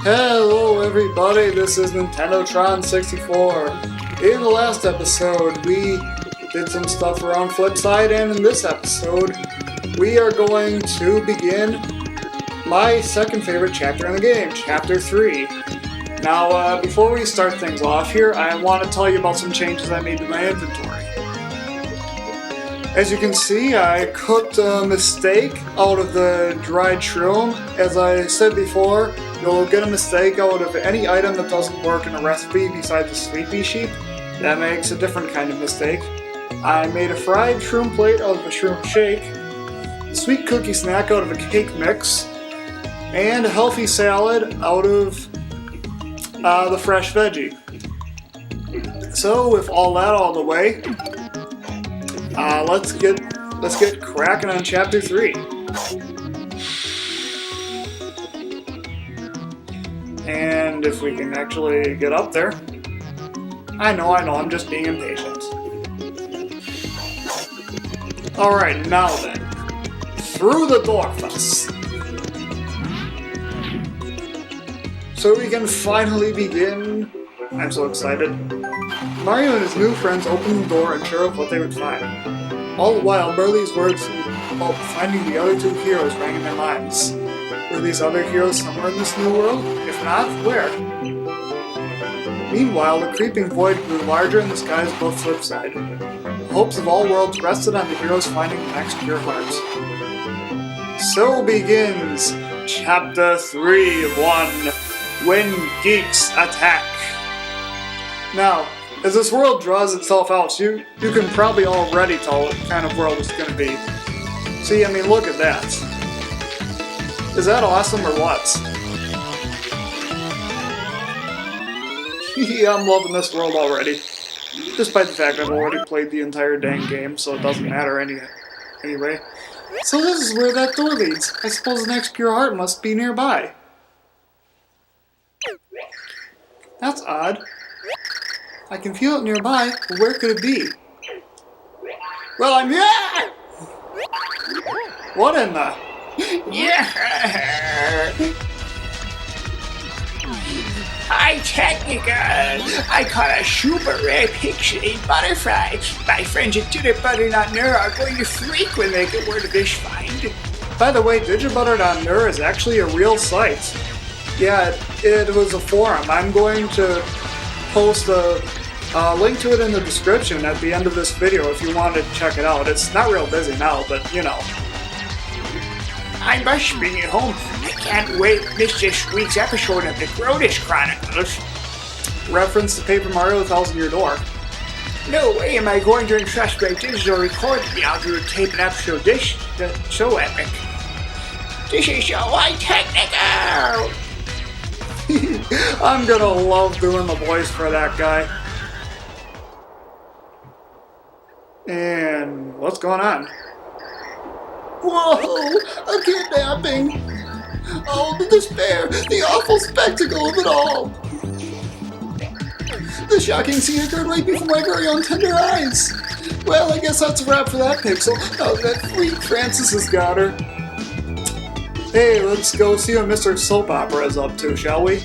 Hello everybody, this is NintendoTron64. In the last episode, we did some stuff around Flipside, and in this episode, we are going to begin my second favorite chapter in the game, Chapter 3. Now, before we start things off here, I want to tell you about some changes I made to my inventory. As you can see, I cooked a mistake out of the dried shroom. As I said before, you'll get a mistake out of any item that doesn't work in a recipe besides the sleepy sheep. That makes a different kind of mistake. I made a fried shroom plate out of a shroom shake, a sweet cookie snack out of a cake mix, and a healthy salad out of the fresh veggie. So with all that out of the way, let's get cracking on Chapter 3. And if we can actually get up there. I know, I'm just being impatient. Alright, now then. Through the door first. So we can finally begin. I'm so excited. Mario and his new friends opened the door unsure of what they would find. All the while, Burley's words about finding the other two heroes rang in their minds. Were these other heroes somewhere in this new world? If not, where? Meanwhile, the creeping void grew larger in the skies above Flipside. The hopes of all worlds rested on the heroes finding the next pure hearts. So begins Chapter 3-1, When Geeks Attack. Now, as this world draws itself out, you can probably already tell what kind of world it's going to be. See, I mean, look at that. Is that awesome or what? Yeah, I'm loving this world already. Despite the fact I've already played the entire dang game, so it doesn't matter anyway. So this is where that door leads. I suppose the next pure heart must be nearby. That's odd. I can feel it nearby, but where could it be? Well, I'm here! What in the... Yeah! Hi, Technica! I caught a super rare pixie butterfly. My friends at Digibuttered.Nur are going to freak when they get word of this find. By the way, Digibuttered.Nur is actually a real site. Yeah, it was a forum. I'm going to post a link to it in the description at the end of this video if you want to check it out. It's not real busy now, but you know. I must bring it home. I can't wait to miss this week's episode of the Grodus Chronicles. Reference to Paper Mario 1000 Year Door. No way am I going to entrust my digital recording now to tape an episode this so epic. This is so technical! I'm gonna love doing the voice for that guy. And what's going on? Whoa! A kidnapping! Oh, the despair! The awful spectacle of it all! The shocking scene occurred right before my very own tender eyes! Well, I guess that's a wrap for that pixel. Oh, that freak Francis has got her. Hey, let's go see what Mr. Soap Opera is up to, shall we?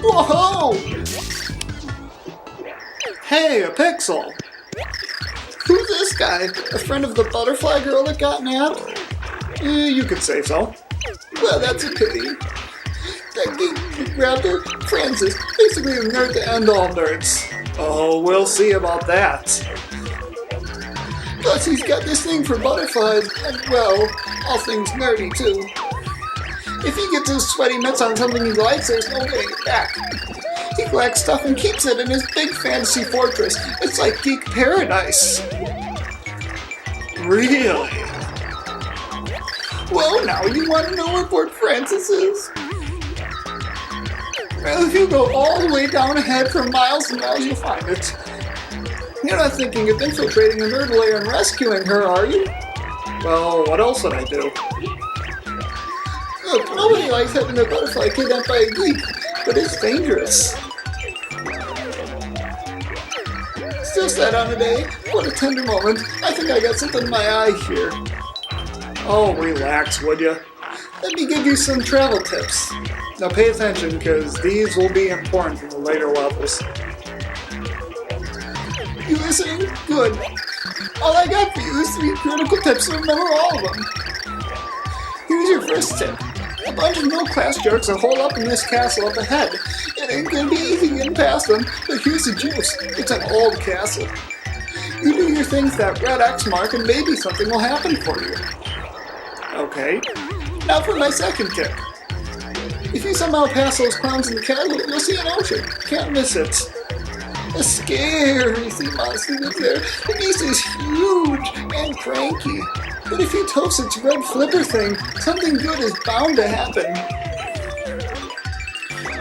Whoa! Hey, a pixel! Who's this guy? A friend of the butterfly girl that got nabbed? You could say so. Well, that's a pity. That geek grabbed her, Francis, basically a nerd to end all nerds. Oh, we'll see about that. Plus, he's got this thing for butterflies, and well, all things nerdy too. If he gets his sweaty mitts on something he likes, there's no getting it back. He collects stuff and keeps it in his big fantasy fortress. It's like geek paradise. Really? Well, now you want to know where Port Francis is? Well, if you go all the way down ahead for miles and miles, you'll find it. You're not thinking of infiltrating the nerd lair and rescuing her, are you? Well, what else would I do? Look, nobody likes having their butterfly kidnapped by a geek, but it's dangerous. Still sad on a day. What a tender moment. I think I got something in my eye here. Oh, relax, would you? let me give you some travel tips. Now pay attention, because these will be important in the later levels. You listening? Good. All I got for you is 3 critical tips to remember all of them. Here's your first tip. A bunch of middle-class jerks are holed up in this castle up ahead. It ain't gonna be easy getting past them, but here's the juice. It's an old castle. You do your thing with that red X mark and maybe something will happen for you. Okay. Now for my second tip. If you somehow pass those clowns in the castle, you'll see an ocean. Can't miss it. A scary sea monster lives there. The beast is huge and cranky. But if you toast its red flipper thing, something good is bound to happen.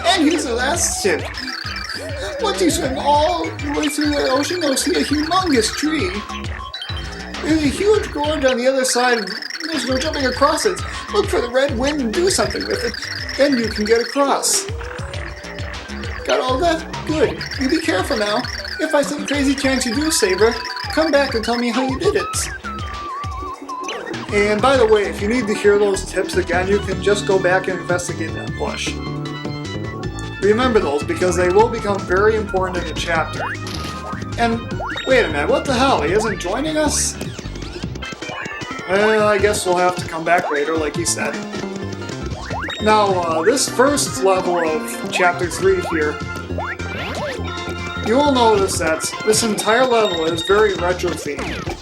And here's the last tip. Once you swim all the way through the ocean, you'll see a humongous tree. There's a huge gorge on the other side, and there's no jumping across it. Look for the red wind and do something with it. Then you can get across. Got all that? Good. You be careful now. If by some crazy chance you do save her, come back and tell me how you did it. And by the way, if you need to hear those tips again, you can just go back and investigate that bush. Remember those, because they will become very important in the chapter. And wait a minute, what the hell? He isn't joining us? Well, I guess we'll have to come back later, like he said. Now, this first level of Chapter 3 here, you will notice that this entire level is very retro-themed.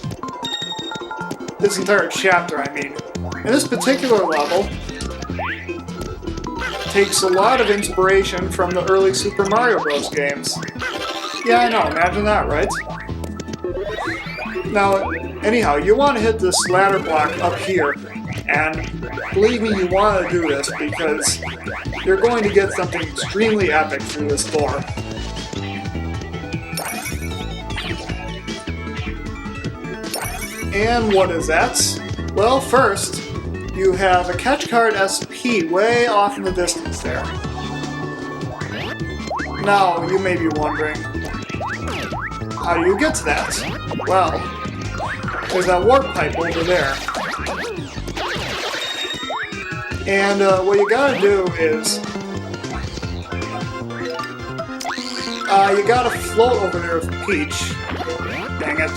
This entire chapter, I mean. And this particular level takes a lot of inspiration from the early Super Mario Bros. Games. Yeah, I know, imagine that, right? Now, anyhow, you want to hit this ladder block up here, and believe me, you want to do this because you're going to get something extremely epic through this door. And what is that? Well, first, you have a catch card SP way off in the distance there. Now, you may be wondering, how do you get to that? Well, there's that warp pipe over there. And what you gotta do is, you gotta float over there with Peach. Dang it.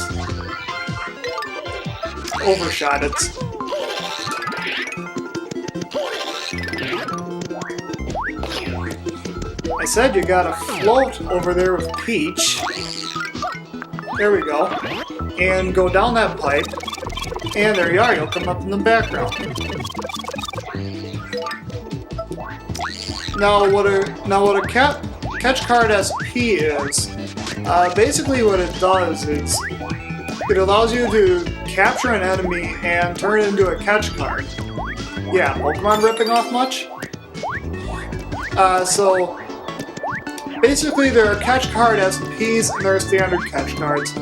Overshot it. I said you gotta float over there with Peach. There we go. And go down that pipe. And there you are, you'll come up in the background. Now what a catch card SP is, basically what it does is it allows you to capture an enemy and turn it into a catch card. Yeah, Pokemon ripping off much? So basically there are catch card SPs and there are standard catch cards.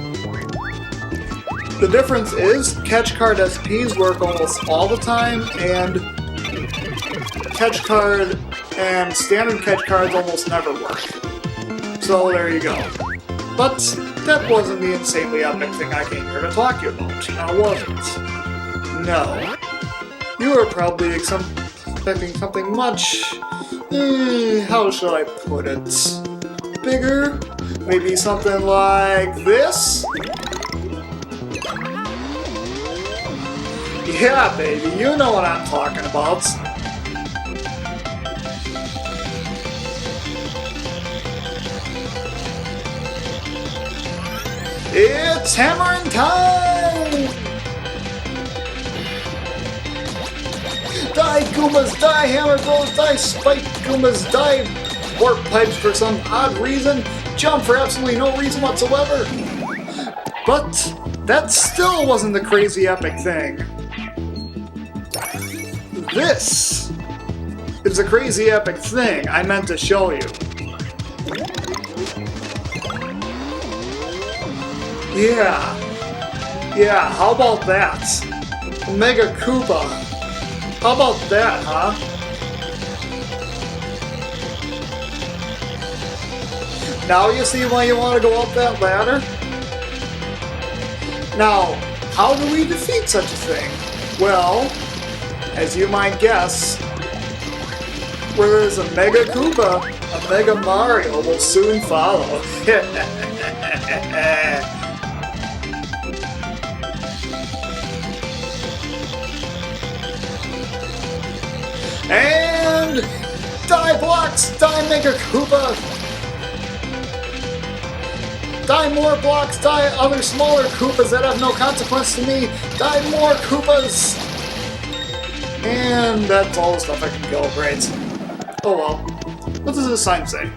The difference is catch card SPs work almost all the time, and catch card and standard catch cards almost never work. So there you go. But that wasn't the insanely epic thing I came here to talk to you about, now was it? No. You were probably expecting something much, how shall I put it? Bigger? Maybe something like this? Yeah, baby, you know what I'm talking about. It's hammering time! Die, Goombas, die, hammer blows, die, spike, Goombas, die, warp pipes for some odd reason, jump for absolutely no reason whatsoever. But that still wasn't the crazy epic thing. This is the crazy epic thing I meant to show you. Yeah, how about that? Mega Koopa. How about that, huh? Now you see why you want to go up that ladder? Now, how do we defeat such a thing? Well, as you might guess, where there's a Mega Koopa, a Mega Mario will soon follow. And die blocks, die Mega Koopa. Die more blocks, die other smaller Koopas that have no consequence to me. Die more Koopas. And that's all the stuff I can kill, right? Oh well. What does this sign say?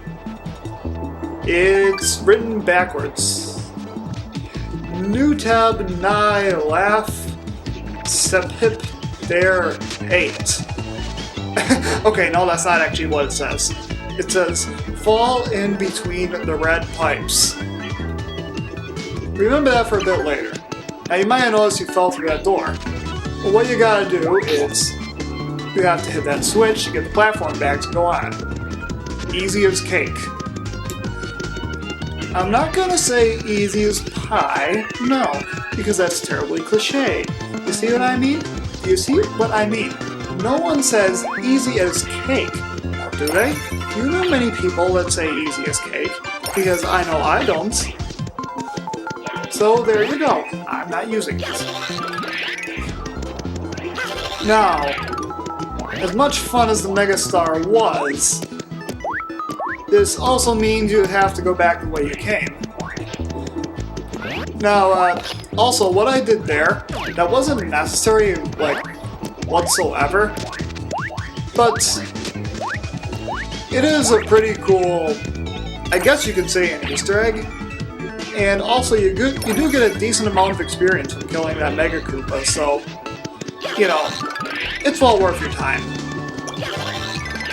It's written backwards. Nutab Nai Laugh Sepip There 8. Okay, no, that's not actually what it says. It says, fall in between the red pipes. Remember that for a bit later. Now you might have noticed you fell through that door. Well, what you gotta do is, you have to hit that switch to get the platform back to go on. Easy as cake. I'm not gonna say easy as pie, no, because that's terribly cliche. You see what I mean? Do you see what I mean? No one says easy as cake, now do they? You know many people that say easy as cake, because I know I don't. So there you go, I'm not using it. Now, as much fun as the Megastar was, this also means you have to go back the way you came. Now, also, what I did there, that wasn't necessary, like, whatsoever, but it is a pretty cool, I guess you could say, an Easter egg, and also you do get a decent amount of experience from killing that Mega Koopa, so, you know, it's well worth your time.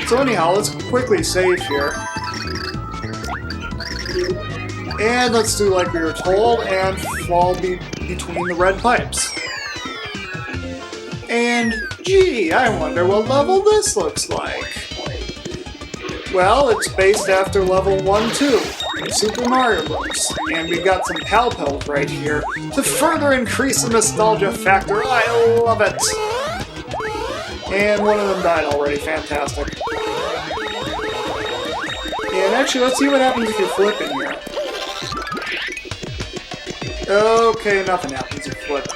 So anyhow, let's quickly save here. And let's do like we were told and fall between the red pipes. And gee, I wonder what level this looks like. Well, it's based after level 1-2 in Super Mario Bros. And we got some Pal-Pals right here to further increase the nostalgia factor. I love it! And one of them died already, fantastic. And actually, let's see what happens if you flip in here. Okay, nothing happens if you flip.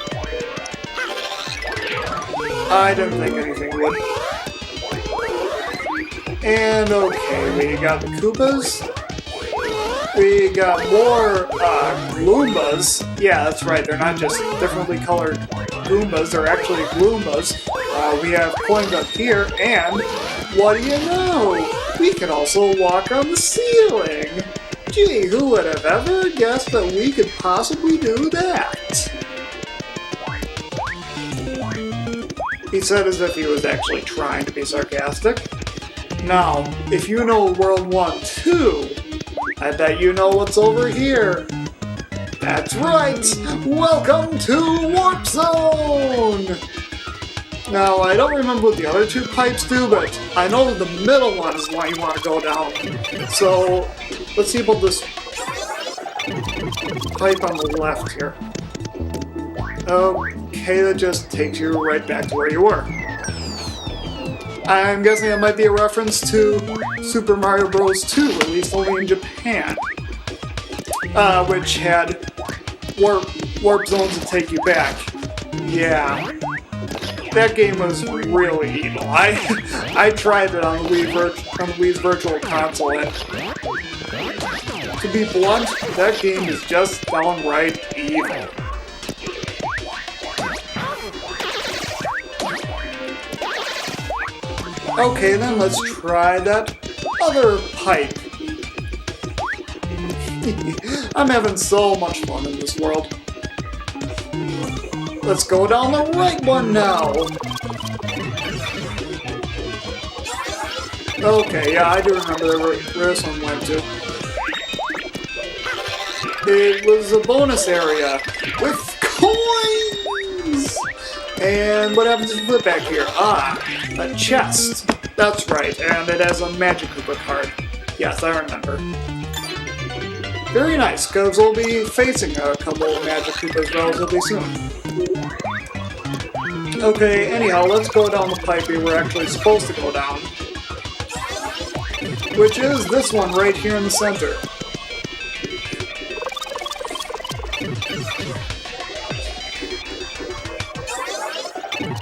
I didn't think anything would. And okay, we got the Koopas. We got more Gloombas. Yeah, that's right, they're not just differently colored Goombas, they're actually Gloombas. We have coins up here, and what do you know? We can also walk on the ceiling! Gee, who would have ever guessed that we could possibly do that? He said as if he was actually trying to be sarcastic. Now, if you know World 1-2, I bet you know what's over here. That's right! Welcome to Warp Zone! Now, I don't remember what the other two pipes do, but I know the middle one is the one you want to go down. So, let's see about this pipe on the left here. Okay, that just takes you right back to where you were. I'm guessing that might be a reference to Super Mario Bros. 2, at least only in Japan, which had warp zones to take you back. Yeah, that game was really evil. I tried it on the Wii's Virtual Console, and to be blunt, that game is just downright evil. Okay, then let's try that other pipe. I'm having so much fun in this world. Let's go down the right one now. Okay, yeah, I do remember where this one went to. It was a bonus area with coins! And what happens if you flip back here? Ah, a chest. That's right, and it has a Magic Koopa card. Yes, I remember. Very nice, because we'll be facing a couple of Magic Koopas relatively soon. Okay, anyhow, let's go down the pipe we were actually supposed to go down. Which is this one right here in the center.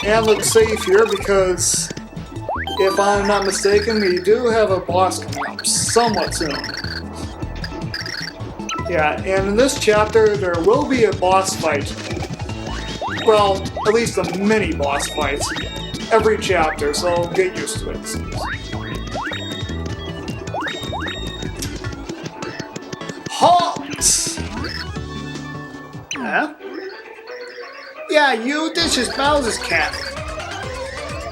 And looks safe here because, if I'm not mistaken, we do have a boss coming up somewhat soon. Yeah, and in this chapter, there will be a boss fight. Well, at least a mini boss fight every chapter, so get used to it. Halt! Huh? Yeah, this is Bowser's cat.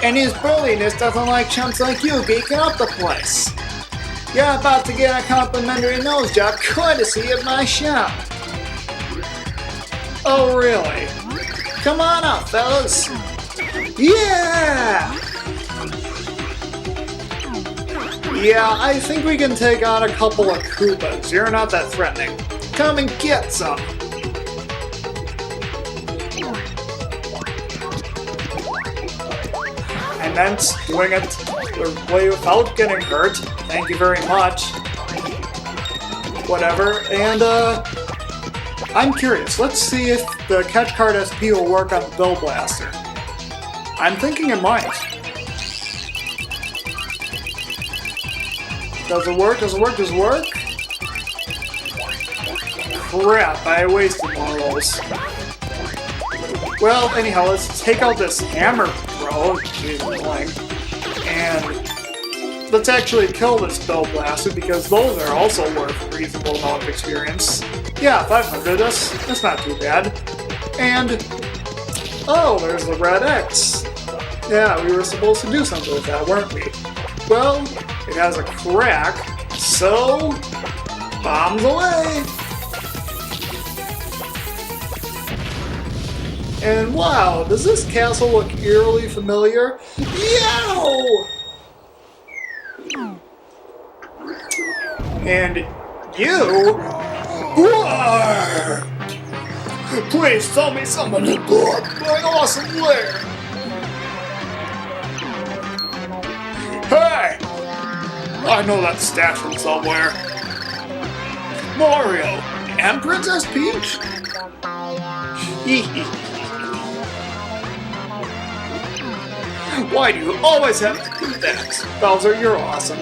And his burliness doesn't like chumps like you geeking up the place. You're about to get a complimentary nose job courtesy of my shop. Oh, really? Come on up, fellas. Yeah! Yeah, I think we can take on a couple of Koopas. You're not that threatening. Come and get some. I meant doing it the way without getting hurt. Thank you very much. Whatever. And, I'm curious. Let's see if the catch card SP will work on the Bill Blaster. I'm thinking it might. Does it work? Does it work? Does it work? Crap, I wasted one of those. Well, anyhow, let's take out this hammer throw. Jeez, annoying. And let's actually kill this Bill Blaster because those are also worth a reasonable amount of experience. Yeah, 500, that's not too bad. And, oh, there's the red X. Yeah, we were supposed to do something with that, weren't we? Well, it has a crack, so bombs away! And wow, does this castle look eerily familiar? Yow! And you? Roar! Please tell me someone is blood my awesome lair! Hey! I know that stat from somewhere. Mario and Princess Peach? Why do you always have to do that? Bowser, you're awesome.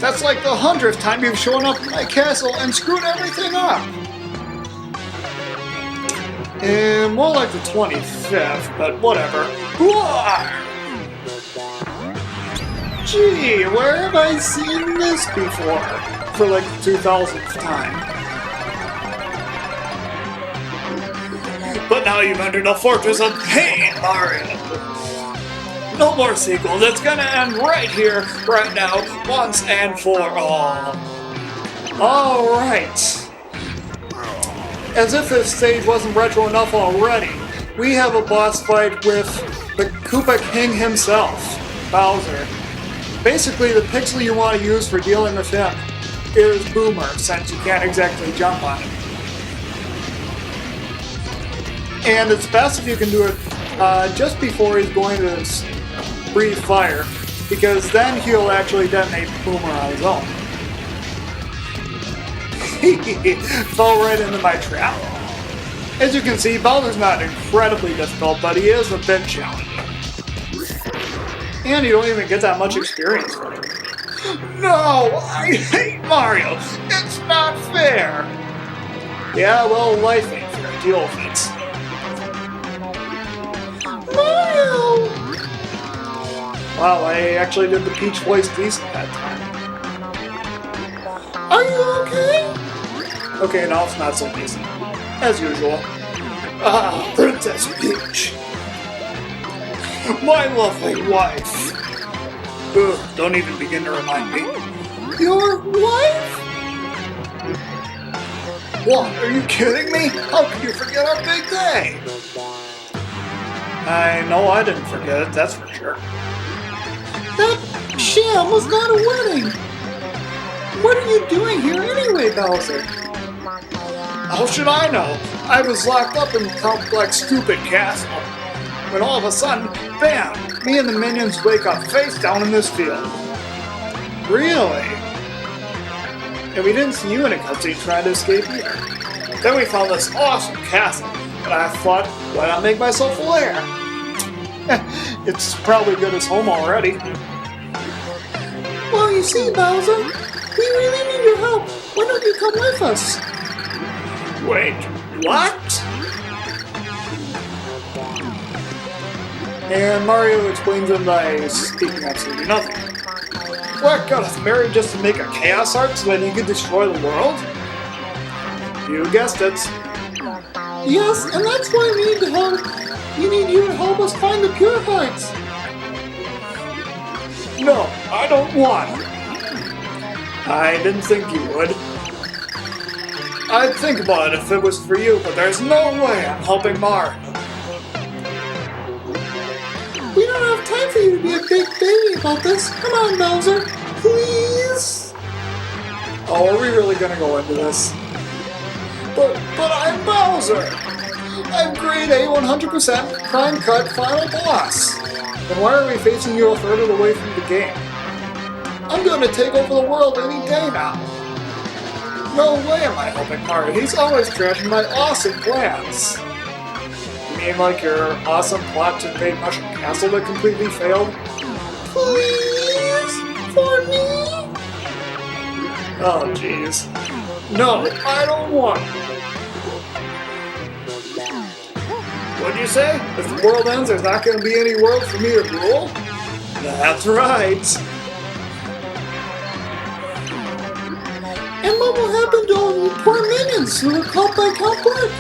That's like the 100th time you've shown up at my castle and screwed everything up. And more like the 25th, but whatever. Gee, where have I seen this before? For like the 2000th time. But now you've entered a fortress of pain, Mario. No more sequels. It's gonna end right here, right now, once and for all. Alright. As if this stage wasn't retro enough already, we have a boss fight with the Koopa King himself, Bowser. Basically, the pixel you want to use for dealing with him is Boomer, since you can't exactly jump on him. And it's best if you can do it just before he's going to breathe fire, because then he'll actually detonate Boomer on his own. Fell right into my trap. As you can see, Bowser's not incredibly difficult, but he is a bit challenging. And you don't even get that much experience from him. No, I hate Mario. It's not fair. Yeah, well, life ain't fair. Deal with it. Mario! Wow, I actually did the Peach voice decent that time. Are you okay? Okay, now it's not so decent. As usual. Ah, Princess Peach. My lovely wife. Ugh, don't even begin to remind me. Your wife? What? Are you kidding me? How could you forget our big day? I know I didn't forget it, that's for sure. That sham was not a wedding! What are you doing here anyway, Bowser? How should I know? I was locked up in Complex Stupid Castle. when all of a sudden, bam! Me and the minions wake up face down in this field. Really? And we didn't see you in a cutscene trying to escape either. Then we found this awesome castle, and I thought, why not make myself a lair? It's probably good as home already. Well, you see, Bowser, we really need your help. Why don't you come with us? Wait, what? And Mario explains it by speaking absolutely nothing. What, got us married just to make a chaos art so that he could destroy the world? You guessed it. Yes, and that's why we need help. We need you to help us find the pure hearts. No, I don't want. I didn't think you would. I'd think about it if it was for you, but there's no way I'm helping Mar. We don't have time for you to be a big baby about this. Come on, Bowser. Please? Oh, are we really gonna go into this? But I'm Bowser! I'm grade A 100%, prime cut, final boss! Then why are we facing you further away from the game? I'm going to take over the world any day now! No way am I helping Mario, he's always trashing my awesome plans! You mean like your awesome plot to invade Mushroom Castle that completely failed? Please? For me? Oh jeez. No, I don't want it. What'd you say? If the world ends, there's not going to be any world for me to rule? That's right. And what will happen to all you poor minions who were caught by Count Black?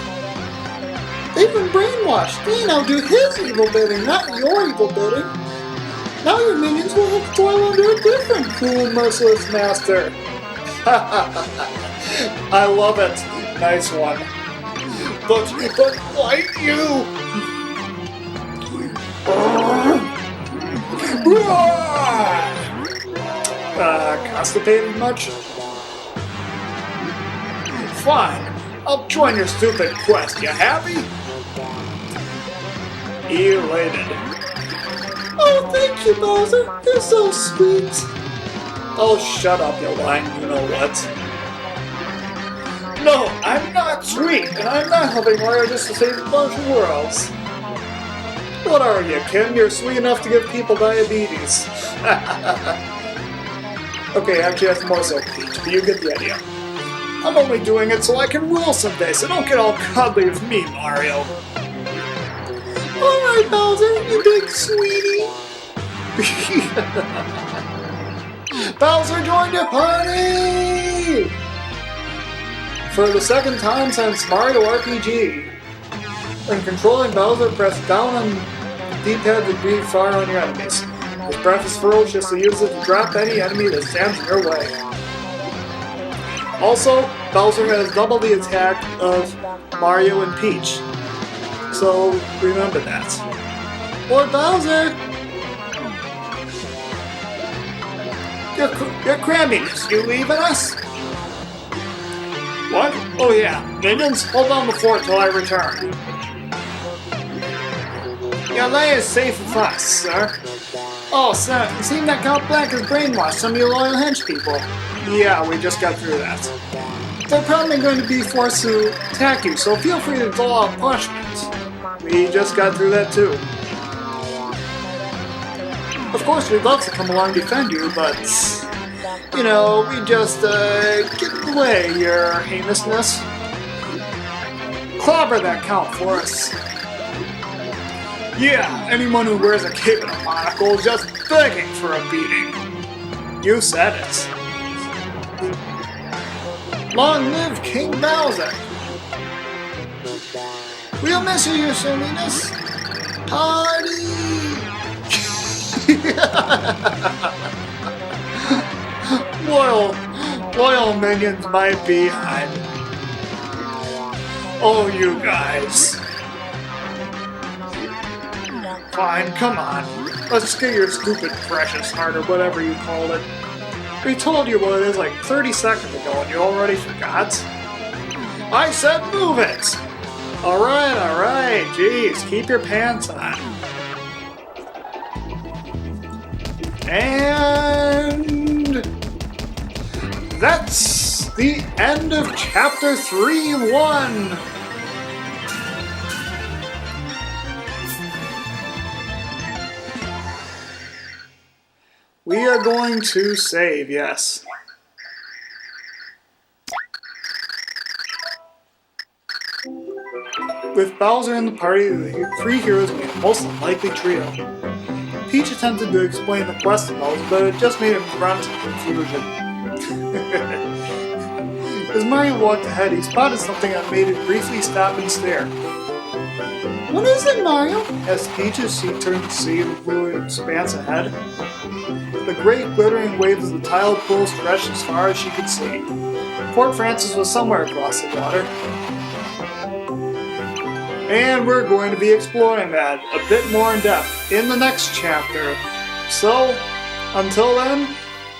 They've been brainwashed. They now do his evil bidding, not your evil bidding. Now your minions will have to toil under a different cruel, merciless master. I love it. Nice one. But like you. Constipated much? Fine. I'll join your stupid quest. You happy? Elated. Oh, thank you, Bowser. You're so sweet. Oh, shut up, you lying you-know-what. No, I'm not sweet, and I'm not helping Mario just to save a bunch of worlds. What are you, Ken? You're sweet enough to give people diabetes. Okay, actually that's more so Peach, but you get the idea. I'm only doing it so I can rule someday, so don't get all cuddly with me, Mario. Alright, Bowser, you big sweetie. Bowser joined the party! For the second time since Mario RPG. When controlling Bowser, press down on the D-pad to breathe fire on your enemies. His breath is ferocious, so use it to drop any enemy that stands in your way. Also, Bowser has double the attack of Mario and Peach. So, remember that. Or Bowser. You're crabbiness. You leaving us? What? Oh yeah. Minions, hold on the fort till I return. Your lair is safe with us, sir. Oh, sir, it seems that Count Black has brainwashed some of your loyal hench people. Yeah, we just got through that. They're probably going to be forced to attack you, so feel free to dole out punishment. We just got through that too. Of course, we'd love to come along and defend you, but, you know, we just, get in the way, your heinousness. Clobber that Count for us. Yeah, anyone who wears a cape and a monocle is just begging for a beating. You said it. Long live King Bowser! We'll miss you, your silliness. Party! Loyal minions might be hiding. Oh, you guys. Fine, come on. Let's get your stupid precious heart or whatever you called it. We told you what it is like 30 seconds ago and you already forgot? I said move it! Alright, jeez, keep your pants on. And that's the end of Chapter 3-1. We are going to save, yes. With Bowser in the party, the three heroes made a most unlikely trio. Peach attempted to explain the quest to Bowser, but it just made him grunt in confusion. As Mario walked ahead, he spotted something that made him briefly stop and stare. What is it, Mario? Asked Peach as she turned to see the blue expanse ahead. The great glittering waves of the tiled pool stretched as far as she could see. Port Francis was somewhere across the water. And we're going to be exploring that a bit more in depth in the next chapter. So, until then,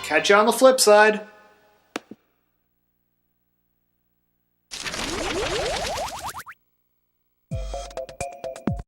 catch you on the flip side.